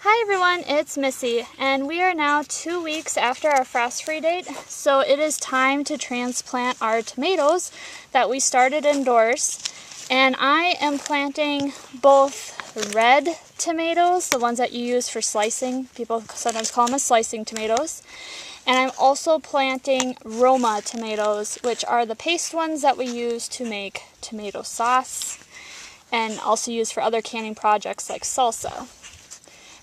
Hi everyone, it's Missy, and we are now 2 weeks after our frost-free date, so it is time to transplant our tomatoes that we started indoors. And I am planting both red tomatoes, the ones that you use for slicing, people sometimes call them as slicing tomatoes, and I'm also planting Roma tomatoes, which are the paste ones that we use to make tomato sauce and also use for other canning projects like salsa.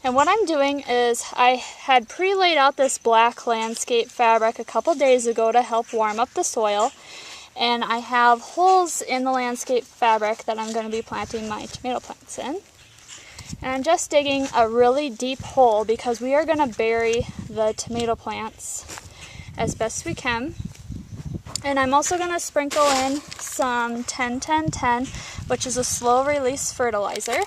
And what I'm doing is I had pre-laid out this black landscape fabric a couple days ago to help warm up the soil. And I have holes in the landscape fabric that I'm going to be planting my tomato plants in. And I'm just digging a really deep hole because we are going to bury the tomato plants as best we can. And I'm also going to sprinkle in some 10-10-10, which is a slow release fertilizer.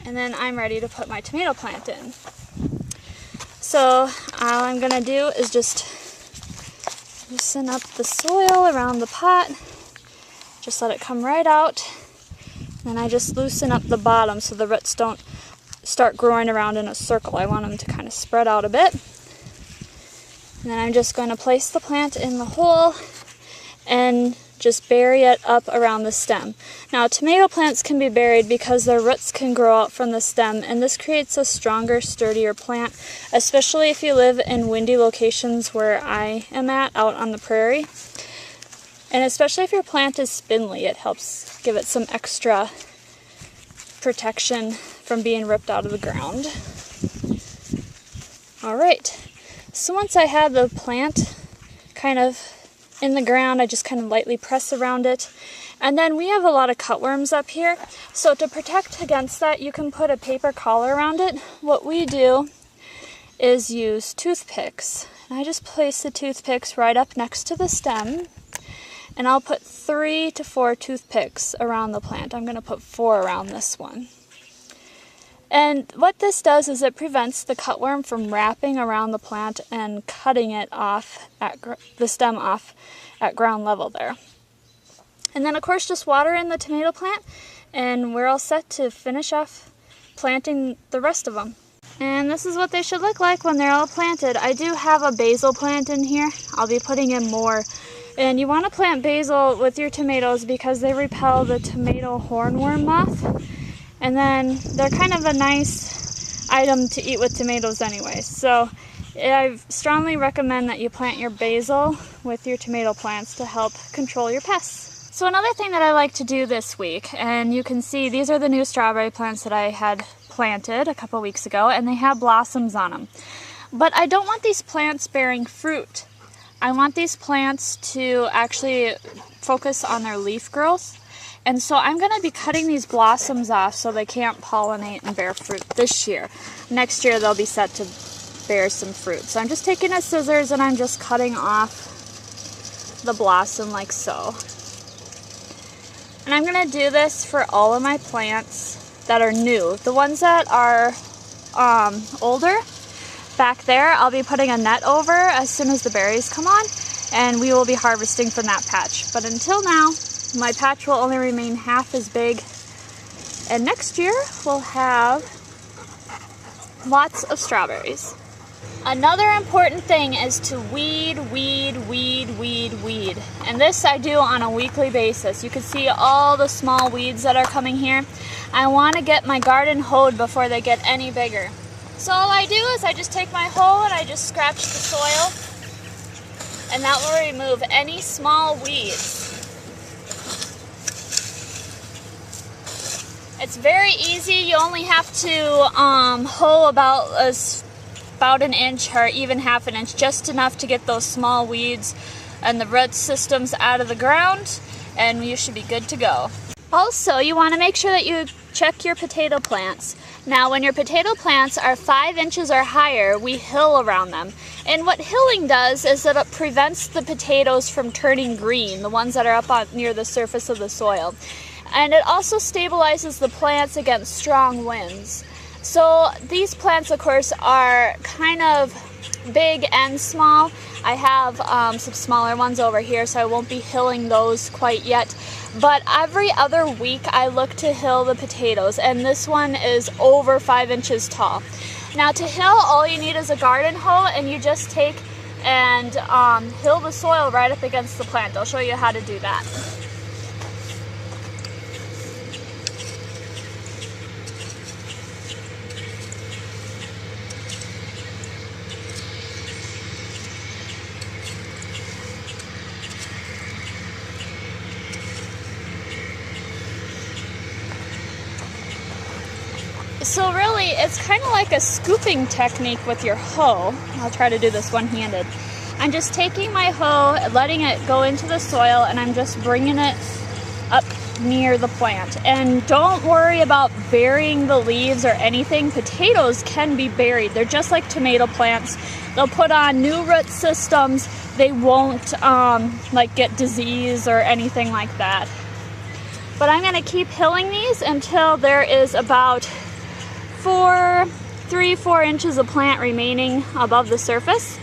And then I'm ready to put my tomato plant in. So all I'm going to do is just loosen up the soil around the pot. Just let it come right out. And I just loosen up the bottom so the roots don't start growing around in a circle. I want them to kind of spread out a bit. And then I'm just going to place the plant in the hole and just bury it up around the stem. Now tomato plants can be buried because their roots can grow out from the stem, and this creates a stronger, sturdier plant, especially if you live in windy locations where I am at, out on the prairie. And especially if your plant is spindly, it helps give it some extra protection from being ripped out of the ground. Alright, so once I have the plant kind of in the ground, I just kind of lightly press around it. And then we have a lot of cutworms up here, so to protect against that, you can put a paper collar around it. What we do is use toothpicks. And I just place the toothpicks right up next to the stem, and I'll put 3 to 4 toothpicks around the plant. I'm going to put 4 around this one. And what this does is it prevents the cutworm from wrapping around the plant and cutting it off at the stem off at ground level there. And then of course just water in the tomato plant, and we're all set to finish off planting the rest of them. And this is what they should look like when they're all planted. I do have a basil plant in here. I'll be putting in more. And you want to plant basil with your tomatoes because they repel the tomato hornworm moth. And then they're kind of a nice item to eat with tomatoes anyway. So I strongly recommend that you plant your basil with your tomato plants to help control your pests. So another thing that I like to do this week, and you can see these are the new strawberry plants that I had planted a couple weeks ago, and they have blossoms on them. But I don't want these plants bearing fruit. I want these plants to actually focus on their leaf growth. And so I'm going to be cutting these blossoms off so they can't pollinate and bear fruit this year. Next year they'll be set to bear some fruit. So I'm just taking a scissors and I'm just cutting off the blossom like so. And I'm going to do this for all of my plants that are new. The ones that are older, back there, I'll be putting a net over as soon as the berries come on, and we will be harvesting from that patch. But until now, my patch will only remain half as big, and next year we'll have lots of strawberries. Another important thing is to weed. And this I do on a weekly basis. You can see all the small weeds that are coming here. I want to get my garden hoed before they get any bigger. So all I do is I just take my hoe and I just scratch the soil, and that will remove any small weeds. It's very easy. You only have to hoe about an inch or even half an inch, just enough to get those small weeds and the root systems out of the ground, and you should be good to go. Also, you want to make sure that you check your potato plants. Now, when your potato plants are 5 inches or higher, we hill around them. And what hilling does is that it prevents the potatoes from turning green, the ones that are up near the surface of the soil. And it also stabilizes the plants against strong winds. So these plants, of course, are kind of big and small. I have some smaller ones over here, so I won't be hilling those quite yet. But every other week I look to hill the potatoes, and this one is over 5 inches tall. Now to hill, all you need is a garden hoe, and you just take and hill the soil right up against the plant. I'll show you how to do that. So really, it's kind of like a scooping technique with your hoe. I'll try to do this one-handed. I'm just taking my hoe, letting it go into the soil, and I'm just bringing it up near the plant. And don't worry about burying the leaves or anything. Potatoes can be buried. They're just like tomato plants. They'll put on new root systems. They won't like get disease or anything like that. But I'm going to keep hilling these until there is about 3-4 inches of plant remaining above the surface.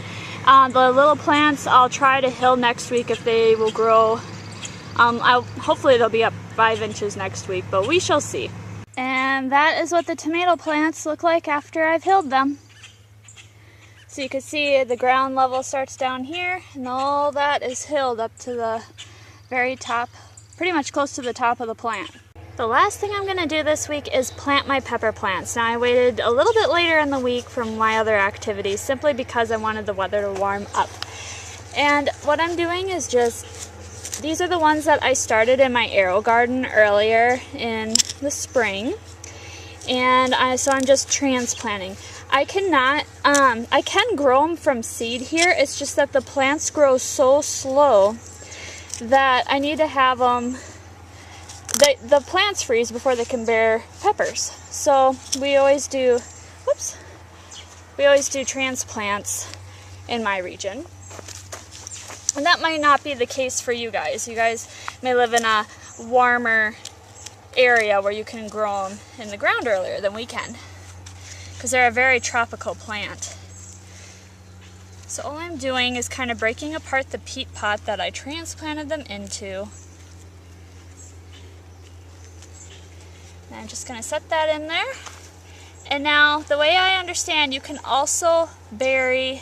The little plants I'll try to hill next week if they will grow. Hopefully they'll be up 5 inches next week, but we shall see. And that is what the tomato plants look like after I've hilled them. So you can see the ground level starts down here, and all that is hilled up to the very top, pretty much close to the top of the plant. The last thing I'm going to do this week is plant my pepper plants. Now I waited a little bit later in the week from my other activities simply because I wanted the weather to warm up. And what I'm doing is just, these are the ones that I started in my AeroGarden earlier in the spring. And so I'm just transplanting. I can grow them from seed here. It's just that the plants grow so slow that I need to have them, the plants freeze before they can bear peppers. So we always do transplants in my region. And that might not be the case for you guys. You guys may live in a warmer area where you can grow them in the ground earlier than we can, because they're a very tropical plant. So all I'm doing is kind of breaking apart the peat pot that I transplanted them into. And I'm just going to set that in there. And now, the way I understand, you can also bury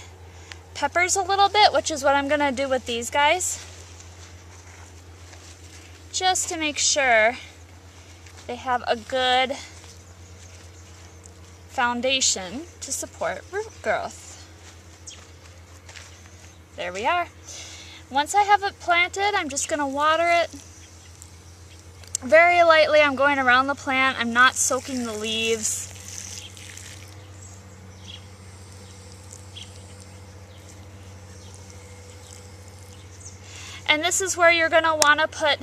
peppers a little bit, which is what I'm going to do with these guys. Just to make sure they have a good foundation to support root growth. There we are. Once I have it planted, I'm just going to water it very lightly. I'm going around the plant. I'm not soaking the leaves. And this is where you're going to want to put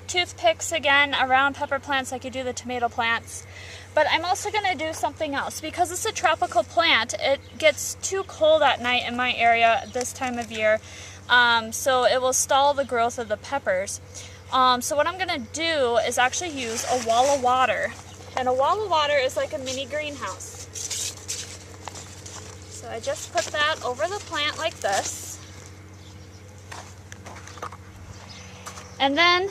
toothpicks again around pepper plants like you do the tomato plants. But I'm also going to do something else. Because it's a tropical plant, it gets too cold at night in my area this time of year. So it will stall the growth of the peppers. So what I'm going to do is actually use a wall of water. And a wall of water is like a mini greenhouse. So I just put that over the plant like this. And then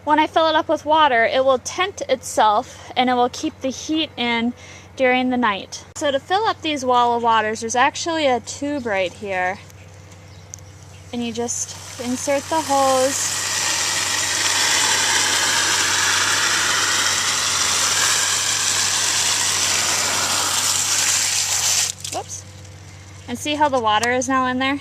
when I fill it up with water, it will tent itself and it will keep the heat in during the night. So to fill up these wall of waters, there's actually a tube right here. And you just insert the hose. Whoops. And see how the water is now in there?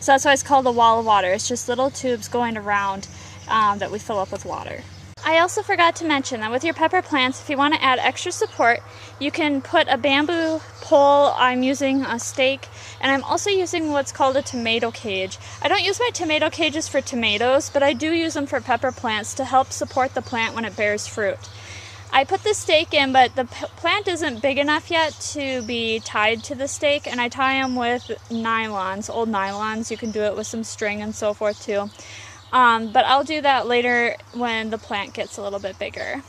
So that's why it's called a wall of water. It's just little tubes going around that we fill up with water. I also forgot to mention that with your pepper plants, if you want to add extra support, you can put a bamboo pole. I'm using a stake, and I'm also using what's called a tomato cage. I don't use my tomato cages for tomatoes, but I do use them for pepper plants to help support the plant when it bears fruit. I put the stake in, but the plant isn't big enough yet to be tied to the stake, and I tie them with nylons, old nylons. You can do it with some string and so forth too. But I'll do that later when the plant gets a little bit bigger.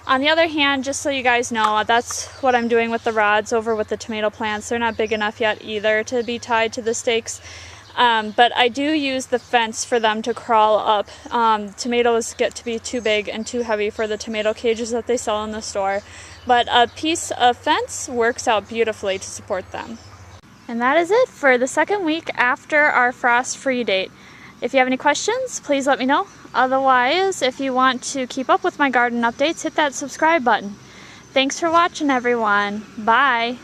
On the other hand, just so you guys know, that's what I'm doing with the rods over with the tomato plants. They're not big enough yet either to be tied to the stakes. But I do use the fence for them to crawl up. Tomatoes get to be too big and too heavy for the tomato cages that they sell in the store. But a piece of fence works out beautifully to support them. And that is it for the second week after our frost-free date. If you have any questions, please let me know. Otherwise, if you want to keep up with my garden updates, hit that subscribe button. Thanks for watching, everyone. Bye.